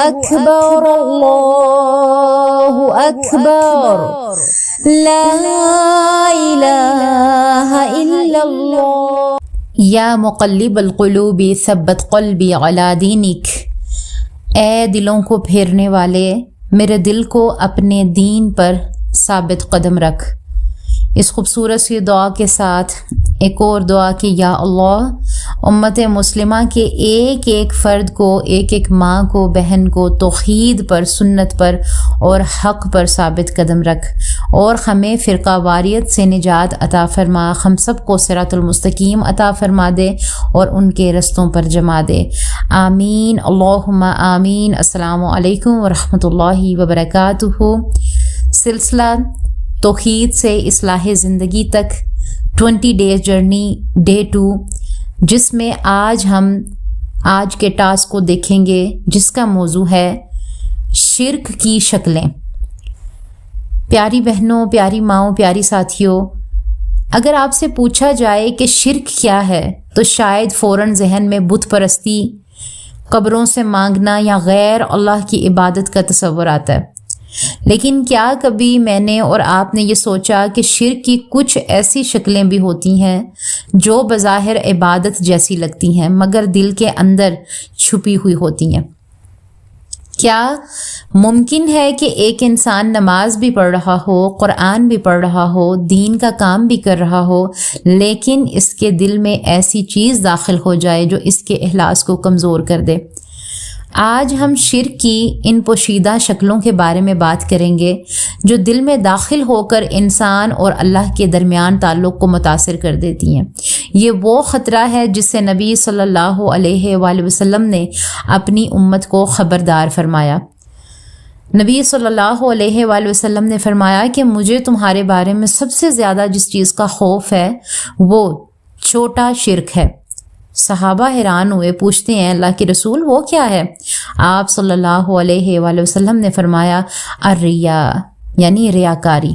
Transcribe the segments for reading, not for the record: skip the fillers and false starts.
اکبر اللہ اکبر لا الہ الا اللہ۔ یا مقلب القلوب ثبت قلبی علی دینک، اے دلوں کو پھیرنے والے میرے دل کو اپنے دین پر ثابت قدم رکھ۔ اس خوبصورت سی دعا کے ساتھ ایک اور دعا کہ یا اللہ امت مسلمہ کے ایک ایک فرد کو، ایک ایک ماں کو، بہن کو توحید پر، سنت پر اور حق پر ثابت قدم رکھ، اور ہمیں فرقہ واریت سے نجات عطا فرما، ہم سب کو صراط المستقیم عطا فرما دے اور ان کے رستوں پر جما دے، آمین اللہم آمین۔ السلام علیکم ورحمۃ اللہ وبرکاتہ۔ سلسلہ توحید سے اصلاح زندگی تک 20 ڈیز جرنی ڈے 2، جس میں آج ہم آج کے ٹاسک کو دیکھیں گے، جس کا موضوع ہے شرک کی شکلیں۔ پیاری بہنوں، پیاری ماؤں، پیاری ساتھیوں، اگر آپ سے پوچھا جائے کہ شرک کیا ہے تو شاید فوراً ذہن میں بت پرستی، قبروں سے مانگنا یا غیر اللہ کی عبادت کا تصور آتا ہے۔ لیکن کیا کبھی میں نے اور آپ نے یہ سوچا کہ شرک کی کچھ ایسی شکلیں بھی ہوتی ہیں جو بظاہر عبادت جیسی لگتی ہیں مگر دل کے اندر چھپی ہوئی ہوتی ہیں؟ کیا ممکن ہے کہ ایک انسان نماز بھی پڑھ رہا ہو، قرآن بھی پڑھ رہا ہو، دین کا کام بھی کر رہا ہو، لیکن اس کے دل میں ایسی چیز داخل ہو جائے جو اس کے اخلاص کو کمزور کر دے؟ آج ہم شرک کی ان پوشیدہ شکلوں کے بارے میں بات کریں گے جو دل میں داخل ہو کر انسان اور اللہ کے درمیان تعلق کو متاثر کر دیتی ہیں۔ یہ وہ خطرہ ہے جس سے نبی صلی اللہ علیہ وآلہ وسلم نے اپنی امت کو خبردار فرمایا۔ نبی صلی اللہ علیہ وآلہ وسلم نے فرمایا کہ مجھے تمہارے بارے میں سب سے زیادہ جس چیز کا خوف ہے وہ چھوٹا شرک ہے۔ صحابہ حیران ہوئے، پوچھتے ہیں اللہ کے رسول وہ کیا ہے؟ آپ صلی اللہ علیہ وآلہ وسلم نے فرمایا الریا، یعنی ریاکاری۔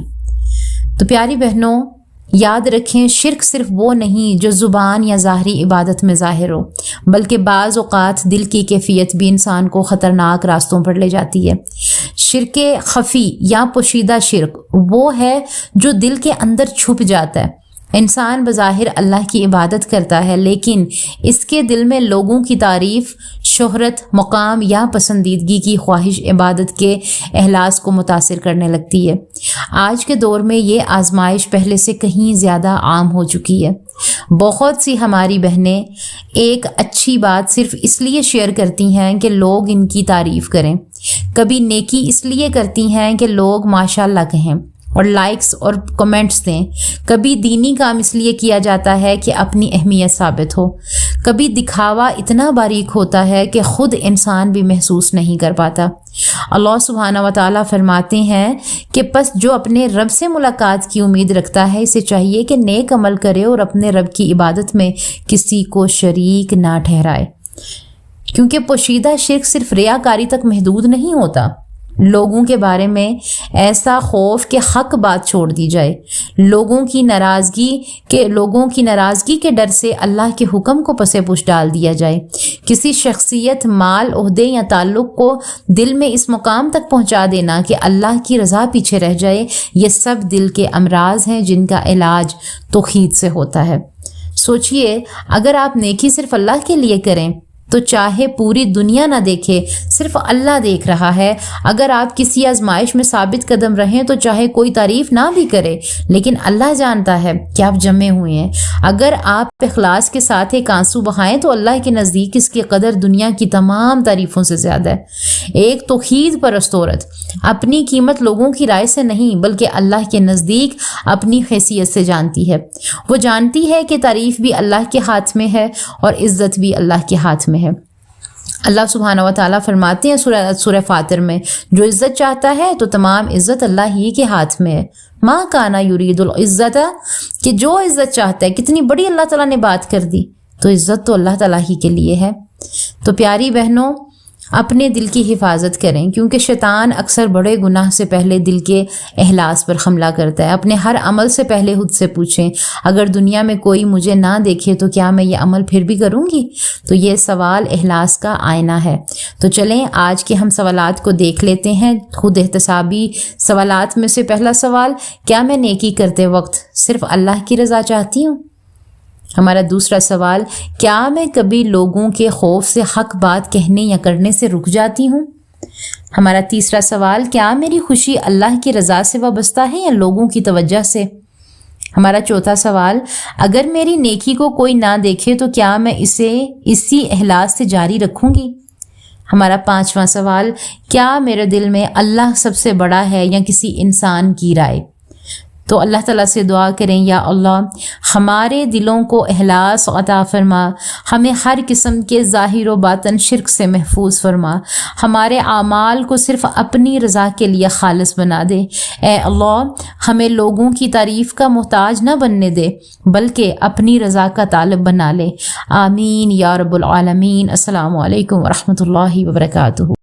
تو پیاری بہنوں، یاد رکھیں شرک صرف وہ نہیں جو زبان یا ظاہری عبادت میں ظاہر ہو، بلکہ بعض اوقات دل کی کیفیت بھی انسان کو خطرناک راستوں پر لے جاتی ہے۔ شرک خفی یا پوشیدہ شرک وہ ہے جو دل کے اندر چھپ جاتا ہے۔ انسان بظاہر اللہ کی عبادت کرتا ہے لیکن اس کے دل میں لوگوں کی تعریف، شہرت، مقام یا پسندیدگی کی خواہش عبادت کے اخلاص کو متاثر کرنے لگتی ہے۔ آج کے دور میں یہ آزمائش پہلے سے کہیں زیادہ عام ہو چکی ہے۔ بہت سی ہماری بہنیں ایک اچھی بات صرف اس لیے شیئر کرتی ہیں کہ لوگ ان کی تعریف کریں، کبھی نیکی اس لیے کرتی ہیں کہ لوگ ماشاءاللہ کہیں اور لائکس اور کمنٹس دیں، کبھی دینی کام اس لیے کیا جاتا ہے کہ اپنی اہمیت ثابت ہو، کبھی دکھاوا اتنا باریک ہوتا ہے کہ خود انسان بھی محسوس نہیں کر پاتا۔ اللہ سبحانہ و تعالیٰ فرماتے ہیں کہ پس جو اپنے رب سے ملاقات کی امید رکھتا ہے اسے چاہیے کہ نیک عمل کرے اور اپنے رب کی عبادت میں کسی کو شریک نہ ٹھہرائے، کیونکہ پوشیدہ شرک صرف ریاکاری تک محدود نہیں ہوتا۔ لوگوں کے بارے میں ایسا خوف کہ حق بات چھوڑ دی جائے، لوگوں کی ناراضگی کے ڈر سے اللہ کے حکم کو پس پش ڈال دیا جائے، کسی شخصیت، مال، عہدے یا تعلق کو دل میں اس مقام تک پہنچا دینا کہ اللہ کی رضا پیچھے رہ جائے، یہ سب دل کے امراض ہیں جن کا علاج توحید سے ہوتا ہے۔ سوچئے اگر آپ نیکی صرف اللہ کے لیے کریں تو چاہے پوری دنیا نہ دیکھے، صرف اللہ دیکھ رہا ہے۔ اگر آپ کسی آزمائش میں ثابت قدم رہیں تو چاہے کوئی تعریف نہ بھی کرے، لیکن اللہ جانتا ہے کہ آپ جمے ہوئے ہیں۔ اگر آپ اخلاص کے ساتھ ایک آنسو بہائیں تو اللہ کے نزدیک اس کی قدر دنیا کی تمام تعریفوں سے زیادہ ہے۔ ایک توحید پرست عورت اپنی قیمت لوگوں کی رائے سے نہیں بلکہ اللہ کے نزدیک اپنی حیثیت سے جانتی ہے۔ وہ جانتی ہے کہ تعریف بھی اللہ کے ہاتھ میں ہے اور عزت بھی اللہ کے ہاتھ میں ہے۔ اللہ سبحانہ و تعالیٰ فرماتے ہیں سورہ فاطر میں، جو عزت چاہتا ہے تو تمام عزت اللہ ہی کے ہاتھ میں ہے۔ ما کانا یرید العزت، کہ جو عزت چاہتا ہے، کتنی بڑی اللہ تعالیٰ نے بات کر دی، تو عزت تو اللہ تعالیٰ ہی کے لیے ہے۔ تو پیاری بہنوں، اپنے دل کی حفاظت کریں، کیونکہ شیطان اکثر بڑے گناہ سے پہلے دل کے اخلاص پر حملہ کرتا ہے۔ اپنے ہر عمل سے پہلے خود سے پوچھیں، اگر دنیا میں کوئی مجھے نہ دیکھے تو کیا میں یہ عمل پھر بھی کروں گی؟ تو یہ سوال اخلاص کا آئینہ ہے۔ تو چلیں آج کے ہم سوالات کو دیکھ لیتے ہیں۔ خود احتسابی سوالات میں سے پہلا سوال، کیا میں نیکی کرتے وقت صرف اللہ کی رضا چاہتی ہوں؟ ہمارا دوسرا سوال، کیا میں کبھی لوگوں کے خوف سے حق بات کہنے یا کرنے سے رک جاتی ہوں؟ ہمارا تیسرا سوال، کیا میری خوشی اللہ کی رضا سے وابستہ ہے یا لوگوں کی توجہ سے؟ ہمارا چوتھا سوال، اگر میری نیکی کو کوئی نہ دیکھے تو کیا میں اسے اسی اخلاص سے جاری رکھوں گی؟ ہمارا پانچواں سوال، کیا میرے دل میں اللہ سب سے بڑا ہے یا کسی انسان کی رائے؟ تو اللہ تعالیٰ سے دعا کریں، یا اللہ ہمارے دلوں کو اخلاص عطا فرما، ہمیں ہر قسم کے ظاہر و باطن شرک سے محفوظ فرما، ہمارے اعمال کو صرف اپنی رضا کے لیے خالص بنا دے۔ اے اللہ ہمیں لوگوں کی تعریف کا محتاج نہ بننے دے بلکہ اپنی رضا کا طالب بنا لے۔ آمین یا رب العالمین۔ السلام علیکم ورحمۃ اللہ وبرکاتہ۔